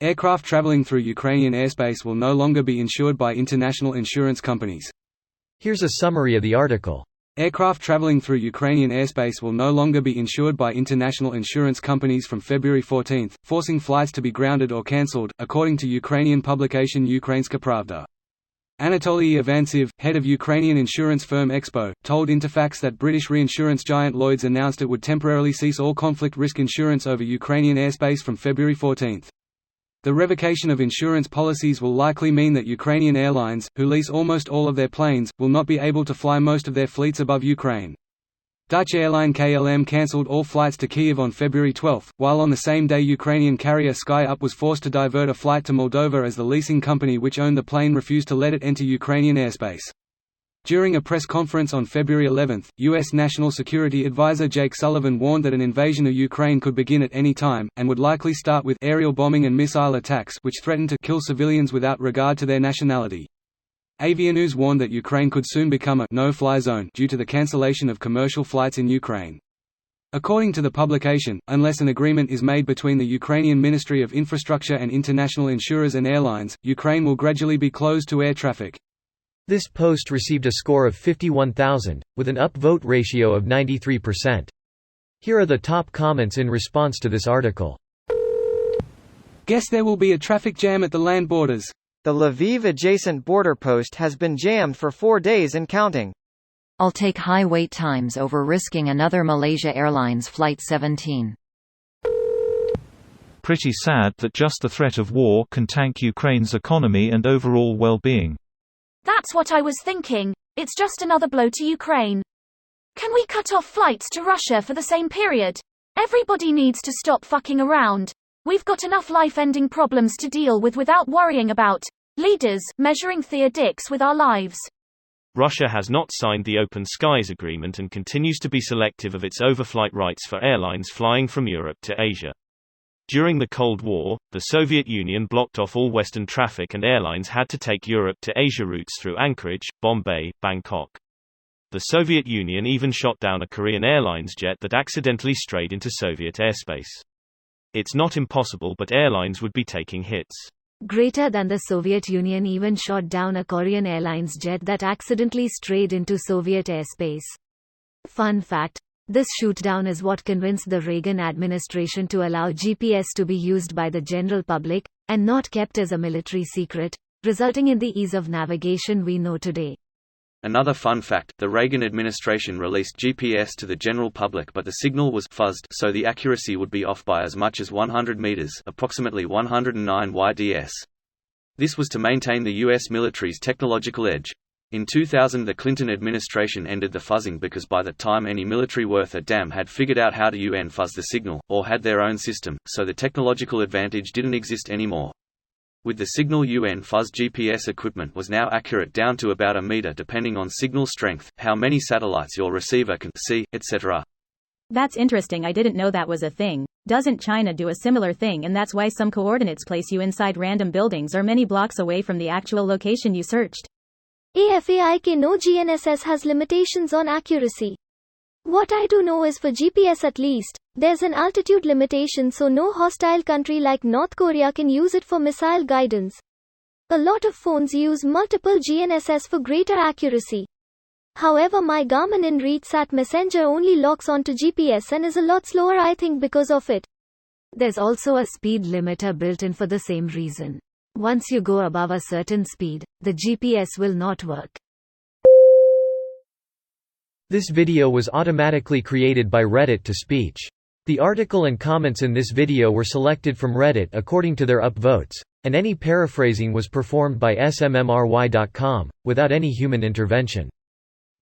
Aircraft traveling through Ukrainian airspace will no longer be insured by international insurance companies. Here's a summary of the article. Aircraft traveling through Ukrainian airspace will no longer be insured by international insurance companies from February 14, forcing flights to be grounded or cancelled, according to Ukrainian publication Ukrainska Pravda. Anatoly Ivantsiv, head of Ukrainian insurance firm Expo, told Interfax that British reinsurance giant Lloyd's announced it would temporarily cease all conflict risk insurance over Ukrainian airspace from February 14. The revocation of insurance policies will likely mean that Ukrainian airlines, who lease almost all of their planes, will not be able to fly most of their fleets above Ukraine. Dutch airline KLM cancelled all flights to Kyiv on February 12, while on the same day Ukrainian carrier SkyUp was forced to divert a flight to Moldova as the leasing company which owned the plane refused to let it enter Ukrainian airspace. During a press conference on February 11, U.S. National Security Advisor Jake Sullivan warned that an invasion of Ukraine could begin at any time, and would likely start with aerial bombing and missile attacks which threatened to kill civilians without regard to their nationality. Avianews warned that Ukraine could soon become a no-fly zone due to the cancellation of commercial flights in Ukraine. According to the publication, unless an agreement is made between the Ukrainian Ministry of Infrastructure and international insurers and airlines, Ukraine will gradually be closed to air traffic. This post received a score of 51,000, with an upvote ratio of 93%. Here are the top comments in response to this article. Guess there will be a traffic jam at the land borders. The Lviv-adjacent border post has been jammed for 4 days and counting. I'll take high wait times over risking another Malaysia Airlines Flight 17. Pretty sad that just the threat of war can tank Ukraine's economy and overall well-being. That's what I was thinking, it's just another blow to Ukraine. Can we cut off flights to Russia for the same period? Everybody needs to stop fucking around. We've got enough life-ending problems to deal with without worrying about leaders measuring their dicks with our lives. Russia has not signed the Open Skies Agreement and continues to be selective of its overflight rights for airlines flying from Europe to Asia. During the Cold War, the Soviet Union blocked off all Western traffic and airlines had to take Europe to Asia routes through Anchorage, Bombay, Bangkok. The Soviet Union even shot down a Korean Airlines jet that accidentally strayed into Soviet airspace. It's not impossible, but airlines would be taking hits. Greater than the Soviet Union even shot down a Korean Airlines jet that accidentally strayed into Soviet airspace. Fun fact: this shootdown is what convinced the Reagan administration to allow GPS to be used by the general public, and not kept as a military secret, resulting in the ease of navigation we know today. Another fun fact, the Reagan administration released GPS to the general public, but the signal was fuzzed, so the accuracy would be off by as much as 100 meters, approximately 109 YDS. This was to maintain the U.S. military's technological edge. In 2000, the Clinton administration ended the fuzzing because by that time any military worth a damn had figured out how to fuzz the signal, or had their own system, so the technological advantage didn't exist anymore. With the signal fuzz GPS equipment was now accurate down to about a meter depending on signal strength, how many satellites your receiver can see, etc. That's interesting, I didn't know that was a thing. Doesn't China do a similar thing, and that's why some coordinates place you inside random buildings or many blocks away from the actual location you searched? AFAIK no GNSS has limitations on accuracy. What I do know is for GPS at least, there's an altitude limitation, so no hostile country like North Korea can use it for missile guidance. A lot of phones use multiple GNSS for greater accuracy. However, my Garmin InReachSat Messenger only locks onto GPS and is a lot slower, I think, because of it. There's also a speed limiter built in for the same reason. Once you go above a certain speed, the GPS will not work. This video was automatically created by Reddit to speech. The article and comments in this video were selected from Reddit according to their upvotes, and any paraphrasing was performed by smmry.com, without any human intervention.